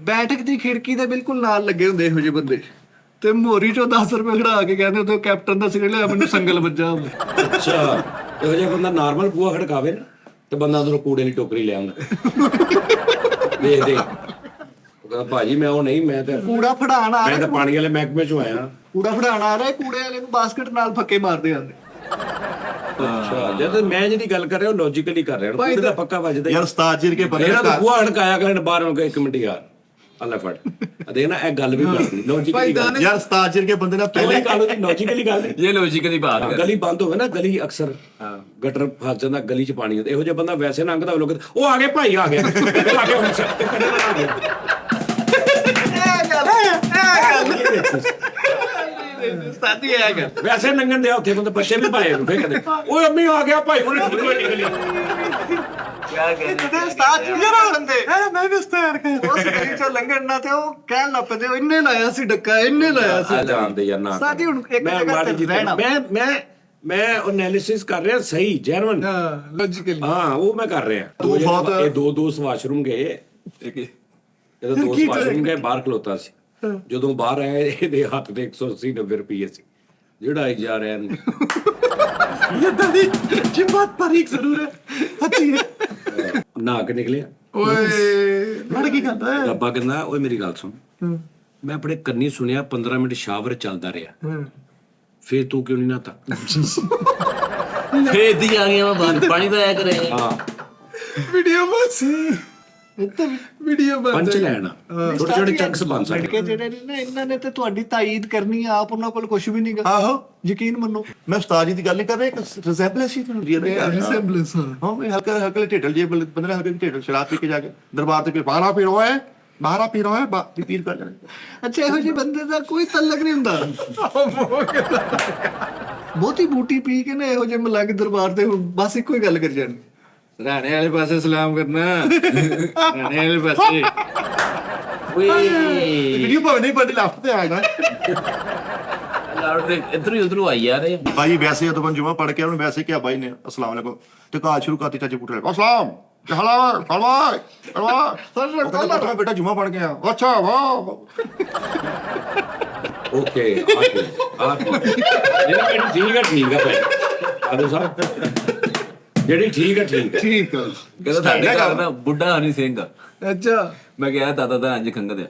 ਬੈਠਕ ਦੀ ਖਿੜਕੀ ਦੇ ਬਿਲਕੁਲ ਨਾਲ ਲੱਗੇ ਹੁੰਦੇ ਇਹੋ ਜਿਹੇ ਬੰਦੇ, ਤੇ ਮੋਰੀ ਚੋਂ 10 ਰੁਪਏ ਖੜਾ ਕੇ ਕਹਿੰਦੇ ਉਦੋਂ ਕੈਪਟਨ ਦਾ ਸਿਗਨਲ ਲਿਆ, ਮੈਨੂੰ ਸੰਗਲ ਵੱਜਾ ਹੋਵੇ। ਅੱਛਾ, ਇਹੋ ਜਿਹਾ ਬੰਦਾ ਨਾਰਮਲ ਬੂਹਾ ਖੜਕਾਵੇ ਨਾ ਤੇ ਬੰਦਾ ਅੰਦਰੋਂ ਕੂੜੇ ਦੀ ਟੋਕਰੀ ਲੈ ਆਉਂਦਾ। ਦੇਖਦੇ ਉਹ ਕਹਿੰਦਾ ਭਾਜੀ ਮੈਂ ਉਹ ਨਹੀਂ, ਮੈਂ ਤਾਂ ਕੂੜਾ ਫੜਾਣ ਆ ਮੈਂ ਰਿਹਾ, ਤਾਂ ਪਾਣੀ ਵਾਲੇ ਮਹਿਕਮੇ ਚੋਂ ਆਇਆ। ਕੂੜਾ ਫੜਾਣ ਆ ਰਿਹਾ, ਕੂੜੇ ਵਾਲੇ ਨੂੰ ਬਾਸਕਟ ਨਾਲ ਫੱਕੇ ਮਾਰਦੇ ਆਂਦੇ। ਅੱਛਾ, ਜਦ ਮੈਂ ਜਿਹੜੀ ਗੱਲ ਕਰ ਰਿਹਾ ਉਹ ਲੌਜੀਕਲੀ ਕਰ ਰਿਹਾ, ਕੂੜੇ ਦਾ ਪੱਕਾ ਵੱਜਦਾ ਯਾਰ ਉਸਤਾਦ ਜੀ ਕੇ ਬੰਦੇ ਇਹਨਾਂ ਦਾ ਬੂਹਾ ਖੜਕਾਇਆ ਕਰਨ ਬਾਹਰ ਹੋ ਕੇ 1 ਮਿੰਟ ਯਾਰ ਅੱਲਾ ਫੜ ਦੇ ਨਾ, ਇਹ ਗੱਲ ਵੀ ਕਰਨੀ ਲੌਜੀਕਲੀ ਗੱਲ। ਯਾਰ ਉਸਤਾਦ ਜੀ ਕੇ ਬੰਦੇ ਨਾਲ ਪਹਿਲੇ ਗੱਲ ਉਹਦੀ ਲੌਜੀਕਲੀ ਗੱਲ ਇਹ ਲੌਜੀਕਲੀ ਬਾਤ ਹੈ। ਗਲੀ ਬੰਦ ਹੋਵੇ ਨਾ, ਗਲੀ ਅਕਸਰ ਗਟਰ ਫਸ ਜਾਂਦਾ, ਗਲੀ ਚ ਪਾਣੀ ਹੁੰਦਾ, ਇਹੋ ਜਿਹਾ ਬੰਦਾ ਵੈਸੇ ਲੰਘਦਾ ਲੋਕ ਉਹ ਆ ਗਏ ਭਾਈ, ਆ ਗਏ ਉਹ ਆ ਗਏ ਹੁਣ ਤੇ ਕੱਢੇ ਨਾ ਆ ਗਏ। ਸਾਡੀ ਹੈ ਗੱਲ। ਵੈਸੇ ਲੰਘਣ ਦਿਆ ਉੱਥੇ ਬੰਦੇ ਬੱਚੇ ਵੀ ਪਾਏ ਫੇਰ ਕਹਿੰਦੇ ਓਏ ਅੰਮੀ ਆ ਗਿਆ ਭਾਈ, ਉਹਨੇ ਠੀਕ ਹੋਈ ਨਿਕਲੀ। ਉਸਤਾਦ ਜੀ ਯਾਰ ਬੰਦੇ ਮੈਂ ਵੀ ਉਸਤਾਦ ਕਰ ਉਸ ਗਲੀ ਚੋਂ ਲੰਘਣ ਨਾ ਤੇ ਉਹ ਕਹਿਣ ਲੱਗ ਪਏ ਇੰਨੇ ਲਾਇਆ ਸੀ ਡੱਕਾ, ਇੰਨੇ ਲਾਇਆ ਸੀ। ਜਾਣਦੇ ਯਾਰ ਨਾ ਸਾਡੀ ਹੁਣ ਇੱਕ ਜਗ੍ਹਾ ਤੇ ਰਹਿਣਾ। ਮੈਂ ਐਨਾਲਿਸਿਸ ਕਰ ਰਿਹਾ ਸਹੀ ਜੈਨੂਇਨ। ਹਾਂ ਲੌਜੀਕਲੀ। ਹਾਂ ਉਹ ਮੈਂ ਕਰ ਰਿਹਾ। ਇਹ ਦੋ ਵਾਸ਼ਰੂਮ ਗਏ, ਇਹਦਾ 2 ਵਾਸ਼ਰੂਮ ਗਏ, ਬਾਹਰ ਖਲੋਤਾ ਸੀ। ਜਦੋਂ ਬਾਹਰ ਆਇਆ ਇਹਦੇ ਹੱਥ ਤੇ 180-90 ਰੁਪਏ ਸੀ, ਜਿਹੜਾ ਆਈ ਜਾ ਰਿਹਾ ਇਹਨੂੰ ये बात बारीक जरूर है, अच्छी है। ਨਹਾ ਕੇ ਨਿਕਲਿਆ। ओए लड़की कहता है ਰੱਬਾ ਕਹਿੰਦਾ ਓਏ ਮੇਰੀ ਗੱਲ ਸੁਣ, ਮੈਂ ਆਪਣੇ ਕੰਨੀ ਸੁਣਿਆ 15 ਮਿੰਟ ਸ਼ਾਵਰ ਚੱਲਦਾ ਰਿਹਾ, ਫੇਰ ਤੂੰ ਕਿਉਂ ਨਹੀਂ ਨਹਾਤਾ? ਫੇਰ ਦੀ ਆ ਗਿਆ ਮੈਂ ਪਾਣੀ ਤਾਂ ਆਇਆ ਕਰੇ। ਹਾਂ वीडियो बस वीडियो बस ਪੰਚ ਲੈਣਾ, ਛੋਟੇ ਛੋਟੇ ਚੰਕਸ ਬਣ ਸਕਦੇ। ਲੜਕੇ ਜਿਹੜੇ ਨੇ ਨਾ, ਇਹਨਾਂ ਨੇ ਤੇ ਤੁਹਾਡੀ ਤਾਈਦ ਕਰਨੀ ਆ, ਆਪ ਉਹਨਾਂ ਕੋਲ ਕੁਝ ਵੀ ਨਹੀਂਗਾ। ਆਹੋ ਯਕੀਨ ਮੰਨੋ। ਮੈਂ ਉਸਤਾਦ ਜੀ ਦੀ ਗੱਲ ਨਹੀਂ ਕਰ ਰਿਹਾ, ਇੱਕ ਰਿਜ਼ੈਂਬਲੈਂਸ ਹੀ ਤੁਹਾਨੂੰ ਰੀਅਲ ਹੈ। ਰਿਸੈਂਬਲੈਂਸ। ਹਾਂ ਮੈਂ ਹਲਕਾ ਹਲਕਾ ਢੇਡਲ ਜੇ ਬੰਦੇ ਨੇ ਹਲਕੇ ਢੇਡਲ ਸ਼ਰਾਬ ਪੀ ਕੇ ਜਾ ਕੇ ਦਰਬਾਰ ਤੇ ਬਾਹਰਾ ਪੀ ਰਹਾ ਹੈ, ਬਾਹਰਾ ਪੀ ਰਹਾ ਹੈ, ਪੀਰ ਕਰ ਜਾਣਾ। ਅੱਛਾ, ਇਹੋ ਜਿਹੇ ਬੰਦੇ ਦਾ ਕੋਈ ਤਲਕ ਨਹੀਂ ਹੁੰਦਾ। ਬਹੁਤੀ ਬੂਟੀ ਪੀ ਕੇ ਨਾ ਇਹੋ ਜਿਹੇ ਮਲੰਗ ਦਰਬਾਰ ਤੇ ਹੁਣ ਬਸ ਇੱਕੋ ਹੀ ਗੱਲ ਕਰ ਜਾਣ, ਰਾਣੇ ਵਾਲੇ ਪਾਸੇ ਸਲਾਮ ਕਰਨਾ, ਰਾਣੇ ਵਾਲੇ ਪਾਸੇ। ਓਏ ਵੀਡੀਓ ਭਾਵੇਂ ਨਹੀਂ ਪੜਦੀ ਲਾਫਟ ਤੇ ਆਇਆ ਨਾ ਯਾਰ ਤੇ ਇਧਰ ਹੀ ਉਧਰ ਆਈ ਯਾਰ ਇਹ। ਭਾਈ ਵੈਸੇ ਜਦੋਂ ਜੁਮਾ ਪੜ ਕੇ ਉਹਨੇ ਵੈਸੇ ਕਿਹਾ ਭਾਈ ਨੇ ਅਸਲਾਮ ਵਾਲੇਕੁਮ ਤੇ ਕਾਲ ਸ਼ੁਰੂ ਕਰਤੀ ਚਾਚੇ ਪੁੱਠੇ ਅਸਲਾਮ ਹਲਾ ਫਰਮਾਏ ਫਰਮਾਏ ਬੇਟਾ ਜੁਮਾ ਪੜ ਕੇ ਆ। ਅੱਛਾ ਵਾਹ ਓਕੇ ਆ ਜਿਹੜਾ ਠੀਕ ਹੈ ਭਾਈ ਆਦੂ ਸਾਹਿਬ, ਜਿਹੜੀ ਠੀਕ ਹੈ ਠੀਕ ਆ। ਕਹਿੰਦਾ ਸਾਡੇ ਘਰ ਨਾ ਬੁੱਢਾ ਹਨੀ ਸਿੰਘ ਆ। ਅੱਛਾ ਮੈਂ ਕਿਹਾ ਦਾਦਾ ਦਾ ਇੰਜ ਖੰਗਦੇ ਆ।